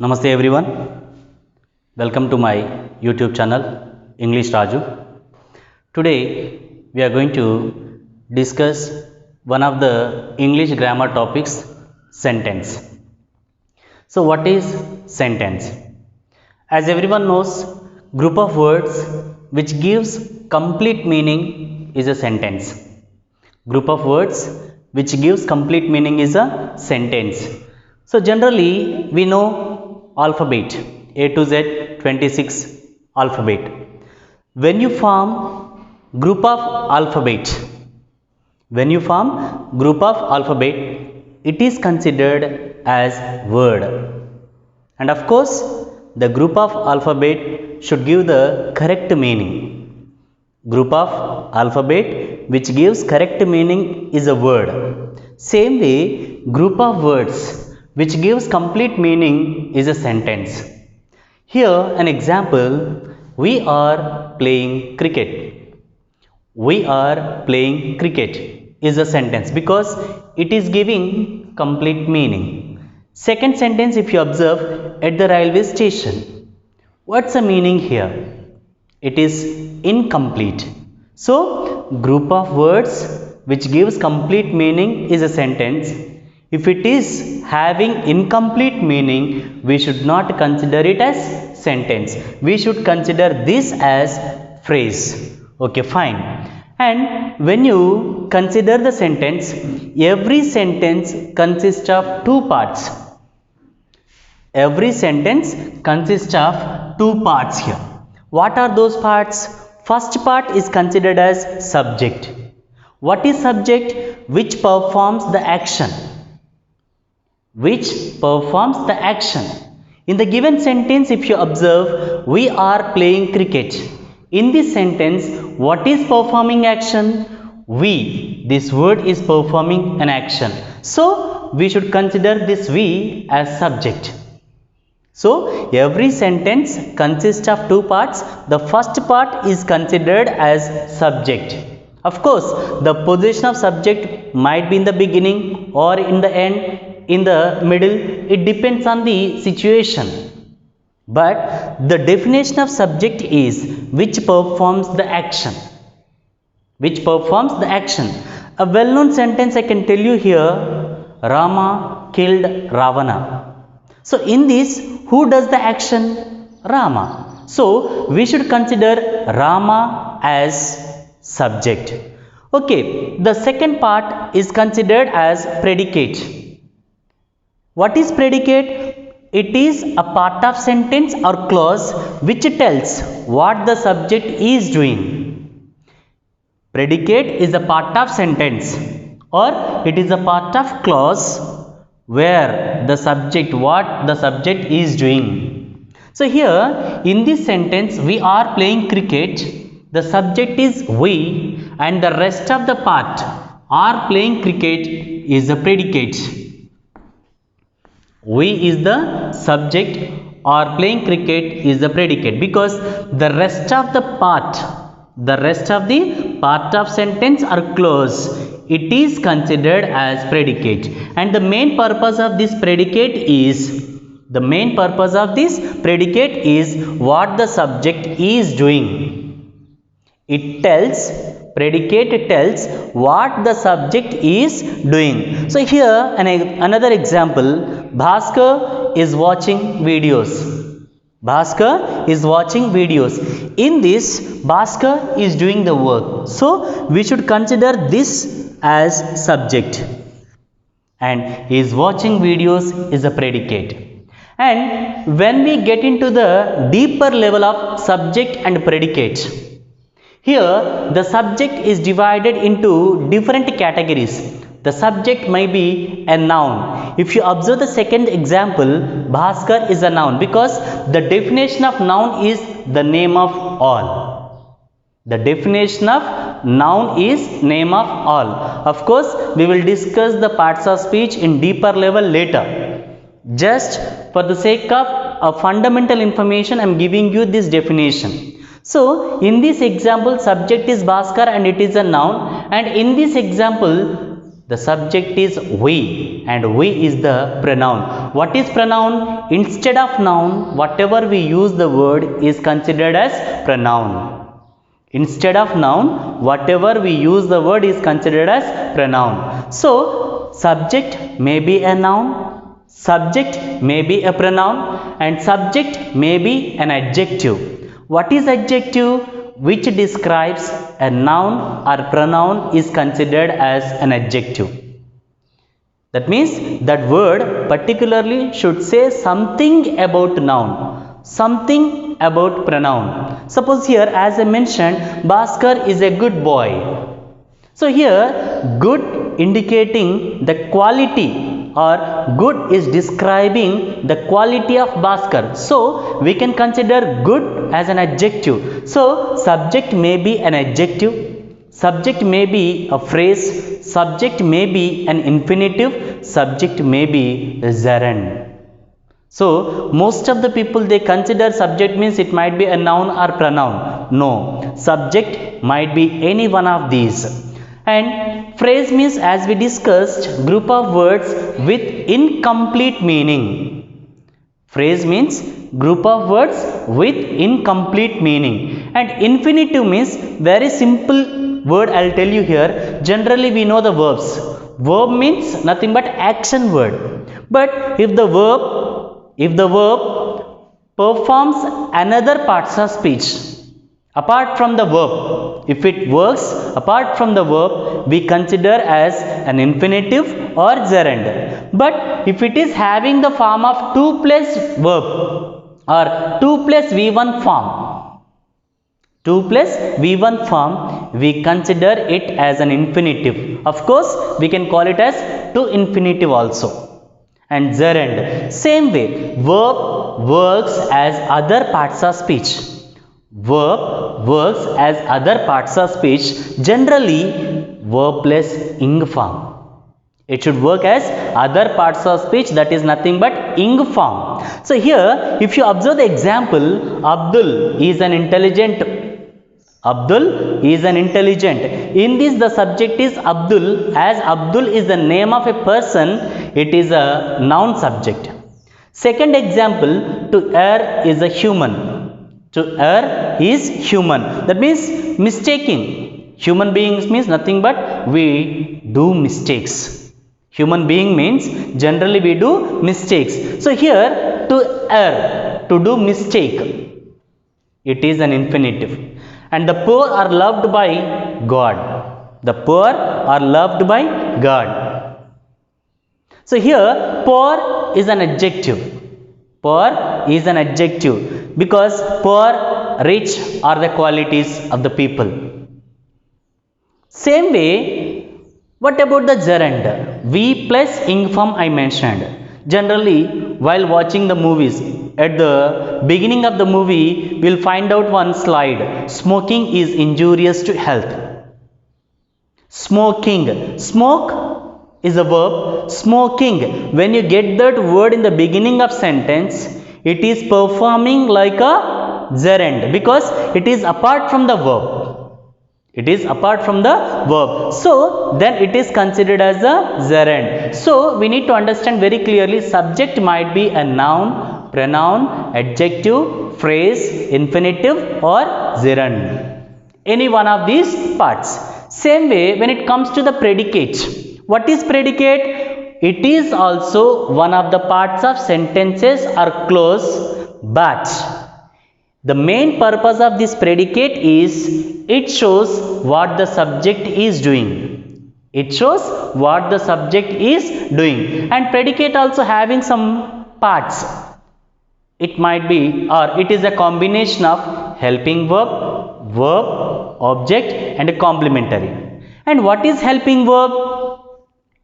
Namaste everyone. Welcome to my YouTube channel English Raju. Today we are going to discuss one of the English grammar topics, sentence. So what is sentence? As everyone knows, group of words which gives complete meaning is a sentence. Group of words which gives complete meaning is a sentence. So generally we know alphabet A to Z 26 alphabet. When you form group of alphabet, it is considered as word. And of course, the group of alphabet should give the correct meaning. Group of alphabet which gives correct meaning is a word. Same way, group of words which gives complete meaning is a sentence. Here an example, we are playing cricket. We are playing cricket is a sentence because it is giving complete meaning. Second sentence, if you observe, at the railway station. What's the meaning here? It is incomplete. So group of words which gives complete meaning is a sentence. If it is having incomplete meaning, we should not consider it as sentence. We should consider this as phrase. Okay, fine. And when you consider the sentence, every sentence consists of two parts. Every sentence consists of two parts here. What are those parts? First part is considered as subject. What is subject? Which performs the action. Which performs the action. In the given sentence, if you observe, we are playing cricket. In this sentence, what is performing action? We. This word is performing an action. So, we should consider this we as subject. So, every sentence consists of two parts. The first part is considered as subject. Of course, the position of subject might be in the beginning or in the end, in the middle. It depends on the situation. But the definition of subject is which performs the action. Which performs the action. A well-known sentence I can tell you here, Rama killed Ravana. So in this, who does the action? Rama. So we should consider Rama as subject. Okay, the second part is considered as predicate. What is predicate? It is a part of sentence or clause which tells what the subject is doing. Predicate is a part of sentence or it is a part of clause where the subject, what the subject is doing. So here in this sentence, we are playing cricket. The subject is we and the rest of the part are playing cricket is the predicate. We is the subject or playing cricket is the predicate because the rest of the part of sentence or clause, it is considered as predicate. And the main purpose of this predicate is what the subject is doing. Predicate tells what the subject is doing. So here another example, Bhaskar is watching videos. Bhaskar is watching videos. In this, Bhaskar is doing the work. So we should consider this as subject. And he is watching videos is a predicate. And when we get into the deeper level of subject and predicate, here the subject is divided into different categories. The subject may be a noun. If you observe the second example, Bhaskar is a noun because the definition of noun is the name of all. The definition of noun is name of all. Of course, we will discuss the parts of speech in deeper level later. Just for the sake of a fundamental information, I am giving you this definition. So, in this example, subject is Bhaskar and it is a noun. And in this example, The subject is we and we is the pronoun. What is pronoun? Instead of noun, whatever we use the word is considered as pronoun. Instead of noun, whatever we use the word is considered as pronoun. So, subject may be a noun, subject may be a pronoun, and subject may be an adjective. What is adjective? Which describes a noun or pronoun is considered as an adjective. That means that word particularly should say something about noun, something about pronoun. Suppose here, as I mentioned, Bhaskar is a good boy. So here, good indicating the quality, or good is describing the quality of Bhaskar. So we can consider good as an adjective. So subject may be an adjective, subject may be a phrase, subject may be an infinitive, subject may be a gerund. So most of the people, they consider subject means it might be a noun or pronoun. No, subject might be any one of these. And phrase means, as we discussed, group of words with incomplete meaning. Phrase means group of words with incomplete meaning. And infinitive means very simple word. I'll tell you here. Generally we know the verbs. Verb means nothing but action word. But if the verb performs another parts of speech apart from the verb, if it works apart from the verb, we consider as an infinitive or gerund. But if it is having the form of 2 plus verb or 2 plus v1 form, 2 plus v1 form, we consider it as an infinitive. Of course, we can call it as to infinitive also. And gerund, same way, verb works as other parts of speech. Verb works as other parts of speech, generally verb plus ing form. It should work as other parts of speech, that is nothing but ing form. So here, if you observe the example, Abdul is an intelligent. Abdul is an intelligent. In this, the subject is Abdul. As Abdul is the name of a person, it is a noun subject. Second example, to err is a human. To err is human. That means mistaking. Human beings means nothing but we do mistakes. Human being means generally we do mistakes. So here, to err, to do mistake, it is an infinitive. And the poor are loved by God. The poor are loved by God. So here, poor is an adjective. Poor is an adjective because poor, rich are the qualities of the people. Same way, what about the gerund? V plus ing form I mentioned. Generally, while watching the movies, at the beginning of the movie, we'll find out one slide. Smoking is injurious to health. Smoking. Smoke is a verb. Smoking. When you get that word in the beginning of sentence, it is performing like a gerund because it is apart from the verb. It is apart from the verb. So then it is considered as a gerund. So we need to understand very clearly, subject might be a noun, pronoun, adjective, phrase, infinitive or gerund. Any one of these parts. Same way, when it comes to the predicate. What is predicate? It is also one of the parts of sentences or clause, but the main purpose of this predicate is it shows what the subject is doing. It shows what the subject is doing. And predicate also having some parts. It might be, or it is a combination of helping verb, object and a complementary. And what is helping verb?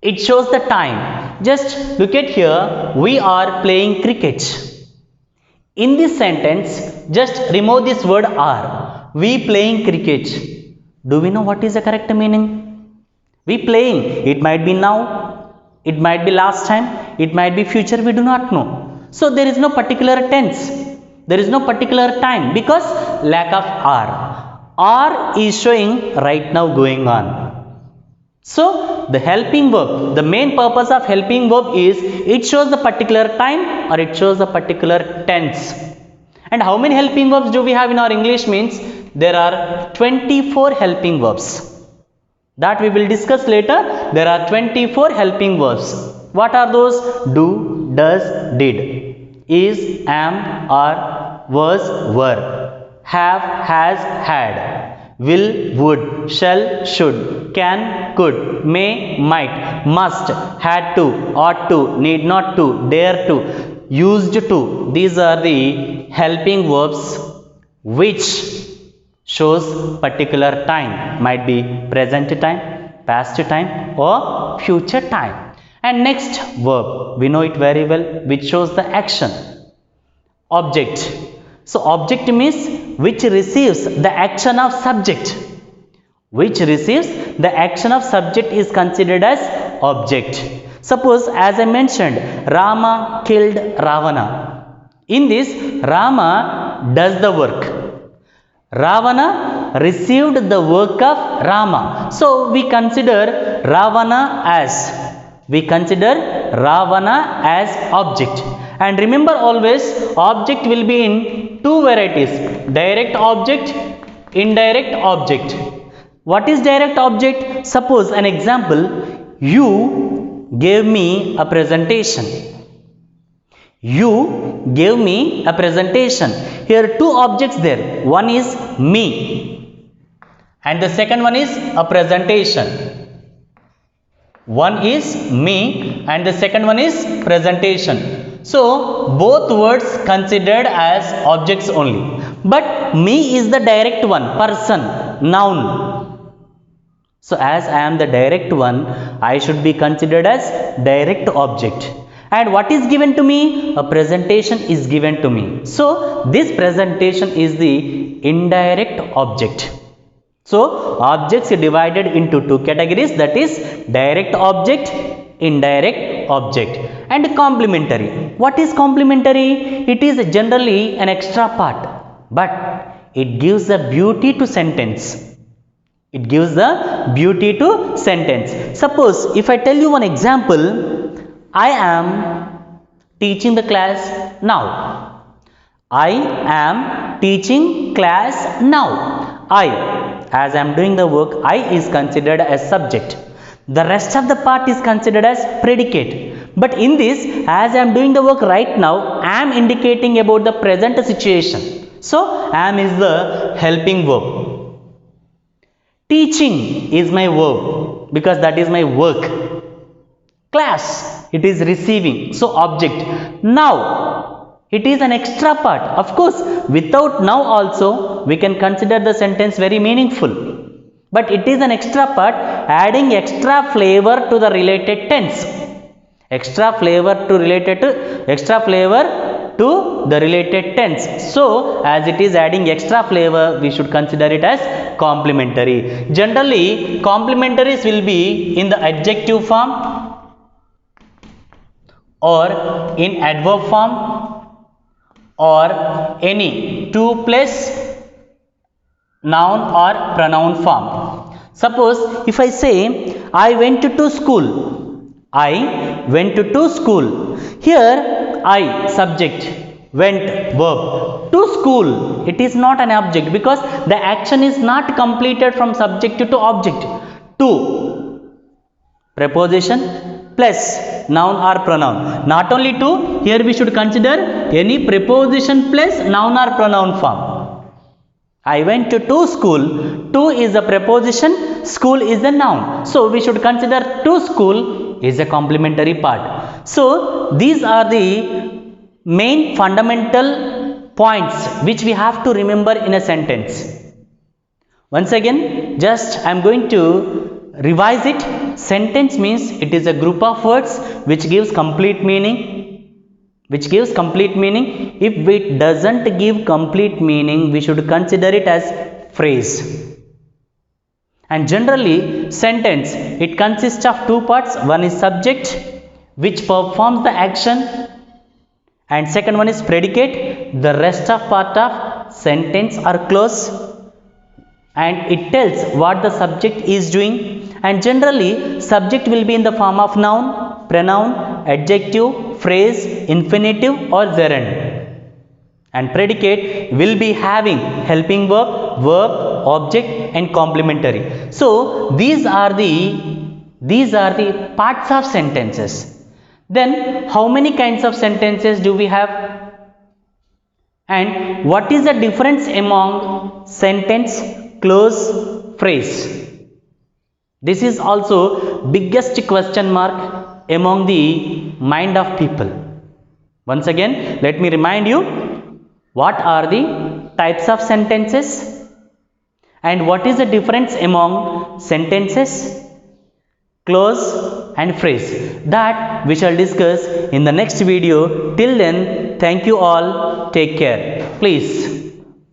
It shows the time. Just look at here, we are playing cricket. In this sentence, just remove this word are. We playing cricket. Do we know what is the correct meaning? We playing. It might be now, it might be last time, it might be future, we do not know. So there is no particular tense. There is no particular time because lack of are. Are is showing right now going on. So the helping verb, the main purpose of helping verb is it shows the particular time or it shows the particular tense. And how many helping verbs do we have in our English means there are 24 helping verbs. That we will discuss later. There are 24 helping verbs. What are those? Do, does, did, is, am, are, was, were, have, has, had, will, would, shall, should, can, could, may, might, must, had to, ought to, need not to, dare to, used to. These are the helping verbs which shows particular time, might be present time, past time or future time. And next verb, we know it very well, which shows the action. Object. So object means which receives the action of subject. Which receives the action of subject is considered as object. Suppose as I mentioned, Rama killed Ravana. In this, Rama does the work. Ravana received the work of Rama. So we consider Ravana as object. And remember always, object will be in two varieties, direct object, indirect object. What is direct object? Suppose an example, you gave me a presentation. You gave me a presentation. Here two objects there. One is me and the second one is a presentation. One is me and the second one is presentation. So both words considered as objects only. But me is the direct one, person, noun. So as I am the direct one, I should be considered as direct object. And what is given to me? A presentation is given to me. So this presentation is the indirect object. So objects are divided into two categories, that is direct object, indirect object, and complementary. What is complementary? It is generally an extra part, but it gives the beauty to sentence. It gives the beauty to sentence. Suppose if I tell you one example, I am teaching the class now. I am teaching class now. I, as I am doing the work, I is considered as subject. The rest of the part is considered as predicate. But in this, as I am doing the work right now, I am indicating about the present situation. So am is the helping verb. Teaching is my verb because that is my work. Class, it is receiving, so object. Now, it is an extra part. Of course, without now also, we can consider the sentence very meaningful. But it is an extra part, adding extra flavor to the related tense. Extra flavor to the related tense. So, as it is adding extra flavor, we should consider it as complementary. Generally, complementaries will be in the adjective form or in adverb form or any to plus noun or pronoun form. Suppose if I say I went to school. I went to school. Here I subject, went verb. To school, it is not an object because the action is not completed from subject to object. To, preposition plus noun or pronoun. Not only to, here we should consider any preposition plus noun or pronoun form. I went to school. To is a preposition, school is a noun. So we should consider to school is a complementary part. So these are the main fundamental points which we have to remember in a sentence. Once again, just I am going to revise it. Sentence means it is a group of words which gives complete meaning. If it doesn't give complete meaning, we should consider it as phrase. And generally, sentence, it consists of two parts. One is subject, which performs the action, and second one is predicate. The rest of part of sentence are clause, and it tells what the subject is doing and generally subject will be in the form of noun, pronoun, adjective, phrase, infinitive or gerund, and predicate will be having helping verb, verb, object and complementary. So these are the parts of sentences. Then how many kinds of sentences do we have, and what is the difference among sentence, clause, phrase? This is also biggest question mark among the mind of people. Once again, let me remind you, what are the types of sentences and what is the difference among sentences, clause and phrase? That we shall discuss in the next video. Till then, thank you all. Take care. Please